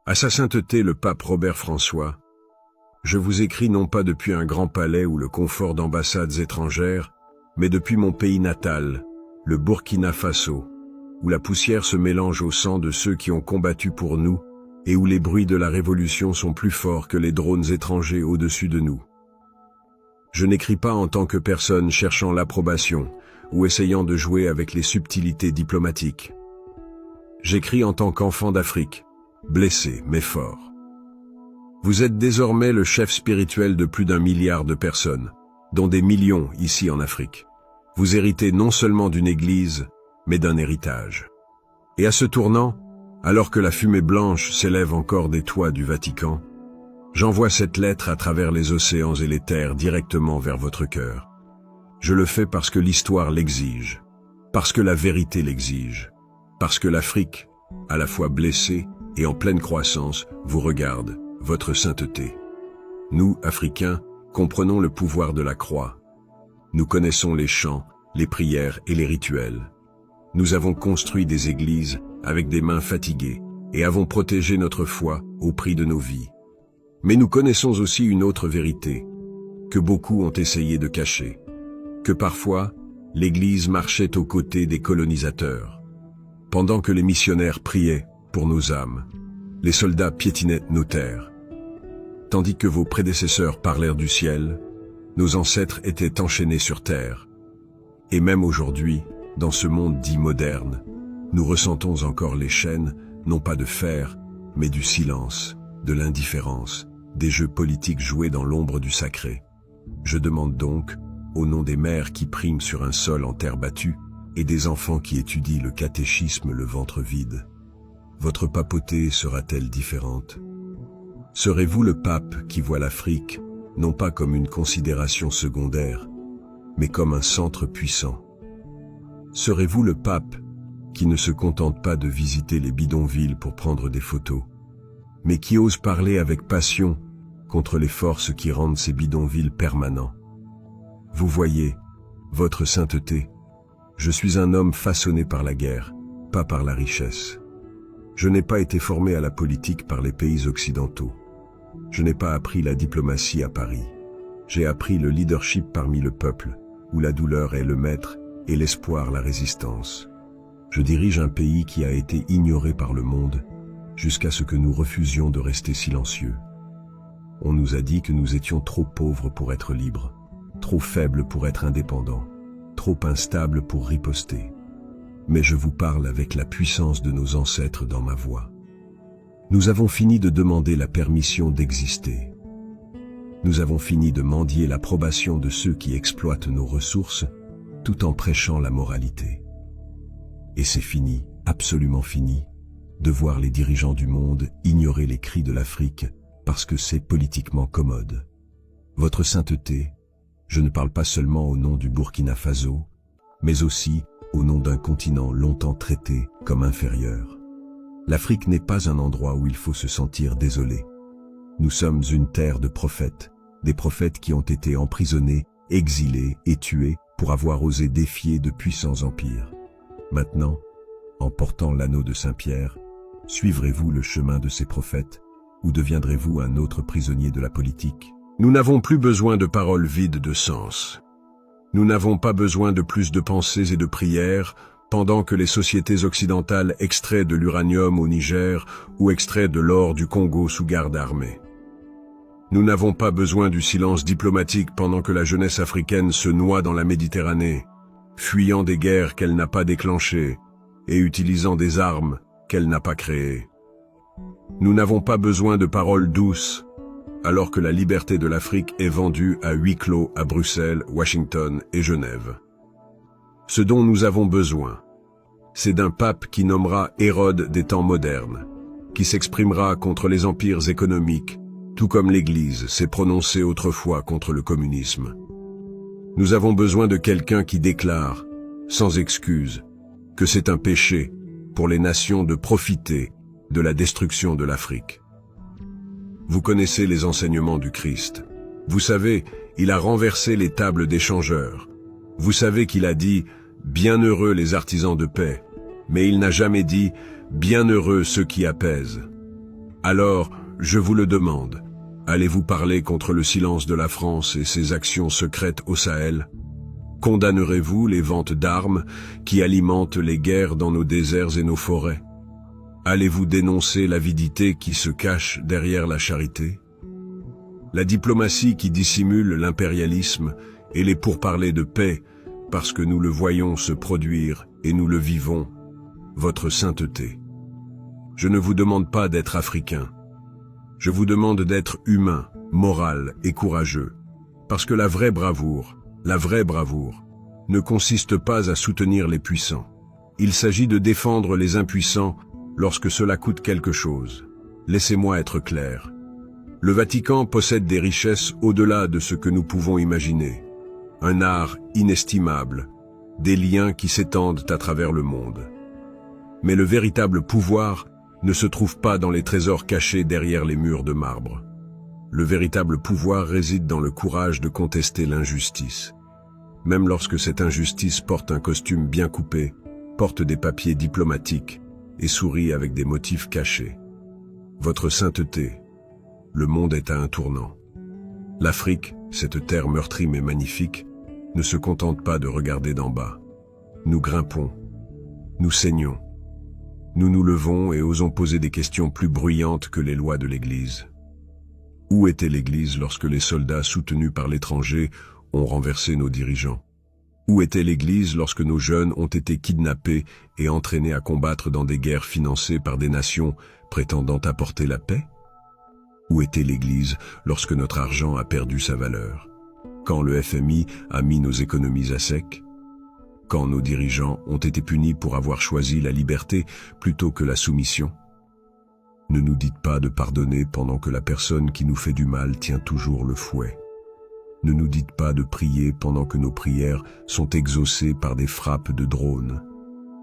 À sa sainteté le pape Robert François, je vous écris non pas depuis un grand palais ou le confort d'ambassades étrangères, mais depuis mon pays natal, le Burkina Faso, où la poussière se mélange au sang de ceux qui ont combattu pour nous et où les bruits de la révolution sont plus forts que les drones étrangers au-dessus de nous. Je n'écris pas en tant que personne cherchant l'approbation ou essayant de jouer avec les subtilités diplomatiques. J'écris en tant qu'enfant d'Afrique, blessé mais fort. Vous êtes désormais le chef spirituel de plus d'1 milliard de personnes, dont des millions ici en Afrique. Vous héritez non seulement d'une église, mais d'un héritage. Et à ce tournant, alors que la fumée blanche s'élève encore des toits du Vatican, j'envoie cette lettre à travers les océans et les terres directement vers votre cœur. Je le fais parce que l'histoire l'exige, parce que la vérité l'exige, parce que l'Afrique, à la fois blessée et en pleine croissance, vous regarde, votre sainteté. Nous, Africains, comprenons le pouvoir de la croix. Nous connaissons les chants, les prières et les rituels. Nous avons construit des églises avec des mains fatiguées et avons protégé notre foi au prix de nos vies. Mais nous connaissons aussi une autre vérité, que beaucoup ont essayé de cacher, que parfois, l'Église marchait aux côtés des colonisateurs. Pendant que les missionnaires priaient pour nos âmes, les soldats piétinaient nos terres. Tandis que vos prédécesseurs parlèrent du ciel, nos ancêtres étaient enchaînés sur terre. Et même aujourd'hui, dans ce monde dit moderne, nous ressentons encore les chaînes, non pas de fer, mais du silence, de l'indifférence, des jeux politiques joués dans l'ombre du sacré. Je demande donc, au nom des mères qui priment sur un sol en terre battue, et des enfants qui étudient le catéchisme le ventre vide, votre papauté sera-t-elle différente? Serez-vous le pape qui voit l'Afrique, non pas comme une considération secondaire, mais comme un centre puissant? Serez-vous le pape qui ne se contente pas de visiter les bidonvilles pour prendre des photos, mais qui ose parler avec passion contre les forces qui rendent ces bidonvilles permanents? Vous voyez, votre sainteté, je suis un homme façonné par la guerre, pas par la richesse. Je n'ai pas été formé à la politique par les pays occidentaux. Je n'ai pas appris la diplomatie à Paris. J'ai appris le leadership parmi le peuple, où la douleur est le maître et l'espoir la résistance. Je dirige un pays qui a été ignoré par le monde, jusqu'à ce que nous refusions de rester silencieux. On nous a dit que nous étions trop pauvres pour être libres, trop faibles pour être indépendants, trop instables pour riposter. Mais je vous parle avec la puissance de nos ancêtres dans ma voix. Nous avons fini de demander la permission d'exister. Nous avons fini de mendier l'approbation de ceux qui exploitent nos ressources, tout en prêchant la moralité. Et c'est fini, absolument fini, de voir les dirigeants du monde ignorer les cris de l'Afrique parce que c'est politiquement commode. Votre sainteté, je ne parle pas seulement au nom du Burkina Faso, mais aussi au nom d'un continent longtemps traité comme inférieur. L'Afrique n'est pas un endroit où il faut se sentir désolé. Nous sommes une terre de prophètes, des prophètes qui ont été emprisonnés, exilés et tués pour avoir osé défier de puissants empires. Maintenant, en portant l'anneau de Saint-Pierre, suivrez-vous le chemin de ces prophètes ou deviendrez-vous un autre prisonnier de la politique? Nous n'avons plus besoin de paroles vides de sens. Nous n'avons pas besoin de plus de pensées et de prières pendant que les sociétés occidentales extraient de l'uranium au Niger ou extraient de l'or du Congo sous garde armée. Nous n'avons pas besoin du silence diplomatique pendant que la jeunesse africaine se noie dans la Méditerranée, fuyant des guerres qu'elle n'a pas déclenchées et utilisant des armes qu'elle n'a pas créées. Nous n'avons pas besoin de paroles douces, alors que la liberté de l'Afrique est vendue à huis clos à Bruxelles, Washington et Genève. Ce dont nous avons besoin, c'est d'un pape qui nommera Hérode des temps modernes, qui s'exprimera contre les empires économiques, tout comme l'Église s'est prononcée autrefois contre le communisme. Nous avons besoin de quelqu'un qui déclare, sans excuse, que c'est un péché pour les nations de profiter de la destruction de l'Afrique. Vous connaissez les enseignements du Christ. Vous savez, il a renversé les tables des changeurs. Vous savez qu'il a dit « Bienheureux les artisans de paix », mais il n'a jamais dit « Bienheureux ceux qui apaisent ». Alors, je vous le demande, allez-vous parler contre le silence de la France et ses actions secrètes au Sahel? Condamnerez-vous les ventes d'armes qui alimentent les guerres dans nos déserts et nos forêts? Allez-vous dénoncer l'avidité qui se cache derrière la charité? La diplomatie qui dissimule l'impérialisme et les pourparlers de paix parce que nous le voyons se produire et nous le vivons, votre sainteté. Je ne vous demande pas d'être africain. Je vous demande d'être humain, moral et courageux. Parce que la vraie bravoure, ne consiste pas à soutenir les puissants. Il s'agit de défendre les impuissants lorsque cela coûte quelque chose. Laissez-moi être clair. Le Vatican possède des richesses au-delà de ce que nous pouvons imaginer. Un art inestimable, des liens qui s'étendent à travers le monde. Mais le véritable pouvoir ne se trouve pas dans les trésors cachés derrière les murs de marbre. Le véritable pouvoir réside dans le courage de contester l'injustice. Même lorsque cette injustice porte un costume bien coupé, porte des papiers diplomatiques et sourit avec des motifs cachés. Votre sainteté, le monde est à un tournant. L'Afrique, cette terre meurtrie mais magnifique, ne se contente pas de regarder d'en bas. Nous grimpons, nous saignons, nous nous levons et osons poser des questions plus bruyantes que les lois de l'Église. Où était l'Église lorsque les soldats soutenus par l'étranger ont renversé nos dirigeants? Où était l'Église lorsque nos jeunes ont été kidnappés et entraînés à combattre dans des guerres financées par des nations prétendant apporter la paix? Où était l'Église lorsque notre argent a perdu sa valeur? Quand le FMI a mis nos économies à sec? Quand nos dirigeants ont été punis pour avoir choisi la liberté plutôt que la soumission? Ne nous dites pas de pardonner pendant que la personne qui nous fait du mal tient toujours le fouet. Ne nous dites pas de prier pendant que nos prières sont exaucées par des frappes de drones.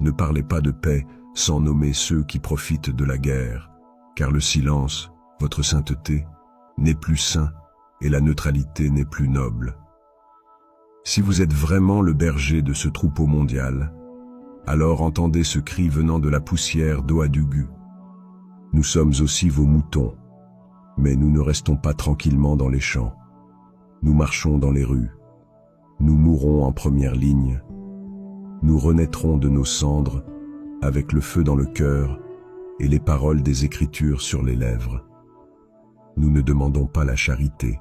Ne parlez pas de paix sans nommer ceux qui profitent de la guerre, car le silence, votre sainteté, n'est plus saint et la neutralité n'est plus noble. Si vous êtes vraiment le berger de ce troupeau mondial, alors entendez ce cri venant de la poussière d'Ouagadougou. Nous sommes aussi vos moutons, mais nous ne restons pas tranquillement dans les champs. Nous marchons dans les rues. Nous mourrons en première ligne. Nous renaîtrons de nos cendres avec le feu dans le cœur et les paroles des Écritures sur les lèvres. Nous ne demandons pas la charité.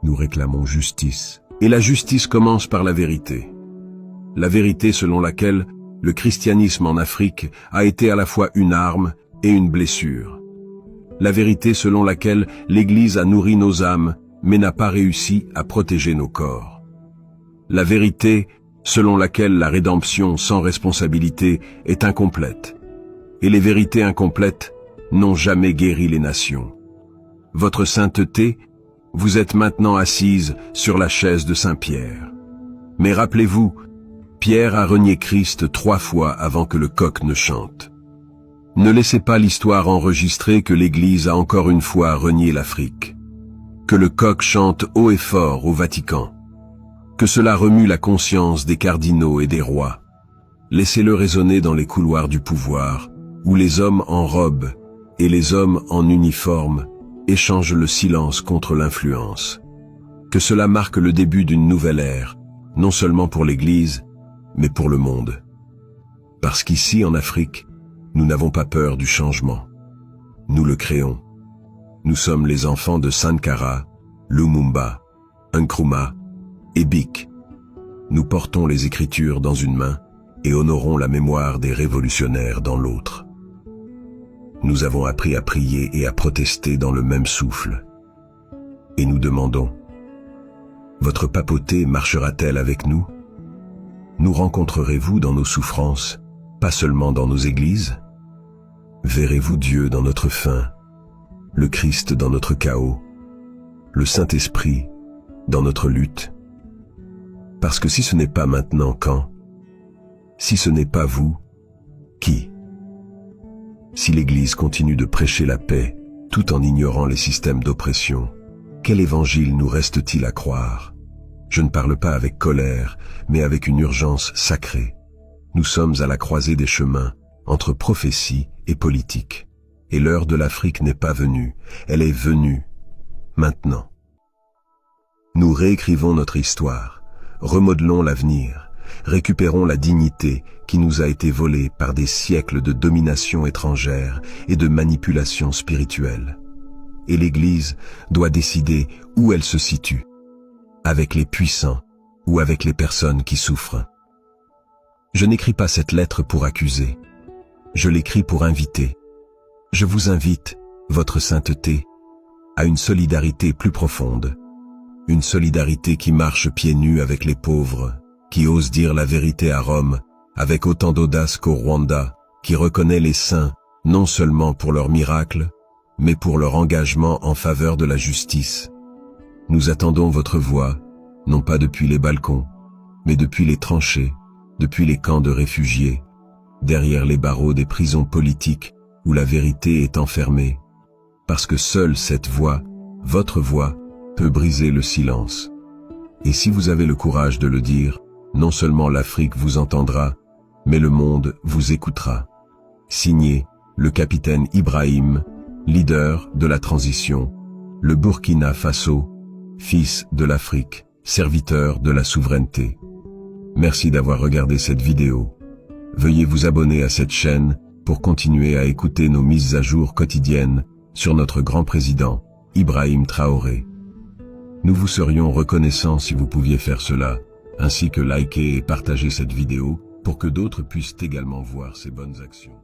Nous réclamons justice. Et la justice commence par la vérité. La vérité selon laquelle le christianisme en Afrique a été à la fois une arme et une blessure. La vérité selon laquelle l'Église a nourri nos âmes, mais n'a pas réussi à protéger nos corps. La vérité selon laquelle la rédemption sans responsabilité est incomplète. Et les vérités incomplètes n'ont jamais guéri les nations. Votre sainteté, vous êtes maintenant assise sur la chaise de Saint-Pierre. Mais rappelez-vous, Pierre a renié Christ 3 fois avant que le coq ne chante. Ne laissez pas l'histoire enregistrer que l'Église a encore une fois renié l'Afrique. Que le coq chante haut et fort au Vatican. Que cela remue la conscience des cardinaux et des rois. Laissez-le résonner dans les couloirs du pouvoir, où les hommes en robe et les hommes en uniforme échangent le silence contre l'influence. Que cela marque le début d'une nouvelle ère, non seulement pour l'Église, mais pour le monde. Parce qu'ici, en Afrique, nous n'avons pas peur du changement. Nous le créons. Nous sommes les enfants de Sankara, Lumumba, Nkrumah et Bik. Nous portons les Écritures dans une main et honorons la mémoire des révolutionnaires dans l'autre. Nous avons appris à prier et à protester dans le même souffle. Et nous demandons, votre papauté marchera-t-elle avec nous? Nous rencontrerez-vous dans nos souffrances, pas seulement dans nos églises? Verrez-vous Dieu dans notre faim, le Christ dans notre chaos, le Saint-Esprit dans notre lutte? Parce que si ce n'est pas maintenant, quand? Si ce n'est pas vous, qui? Si l'Église continue de prêcher la paix, tout en ignorant les systèmes d'oppression, quel évangile nous reste-t-il à croire? Je ne parle pas avec colère, mais avec une urgence sacrée. Nous sommes à la croisée des chemins, entre prophétie et politique. Et l'heure de l'Afrique n'est pas venue, elle est venue, maintenant. Nous réécrivons notre histoire, remodelons l'avenir, récupérons la dignité qui nous a été volée par des siècles de domination étrangère et de manipulation spirituelle. Et l'Église doit décider où elle se situe, avec les puissants ou avec les personnes qui souffrent. Je n'écris pas cette lettre pour accuser, je l'écris pour inviter. Je vous invite, votre sainteté, à une solidarité plus profonde. Une solidarité qui marche pieds nus avec les pauvres, qui ose dire la vérité à Rome, avec autant d'audace qu'au Rwanda, qui reconnaît les saints, non seulement pour leurs miracles, mais pour leur engagement en faveur de la justice. Nous attendons votre voix, non pas depuis les balcons, mais depuis les tranchées, depuis les camps de réfugiés, derrière les barreaux des prisons politiques où la vérité est enfermée, parce que seule cette voix, votre voix, peut briser le silence. Et si vous avez le courage de le dire, non seulement l'Afrique vous entendra, mais le monde vous écoutera. Signé, le capitaine Ibrahim, leader de la transition, le Burkina Faso, fils de l'Afrique, serviteur de la souveraineté. Merci d'avoir regardé cette vidéo. Veuillez vous abonner à cette chaîne pour continuer à écouter nos mises à jour quotidiennes sur notre grand président, Ibrahim Traoré. Nous vous serions reconnaissants si vous pouviez faire cela, ainsi que liker et partager cette vidéo pour que d'autres puissent également voir ces bonnes actions.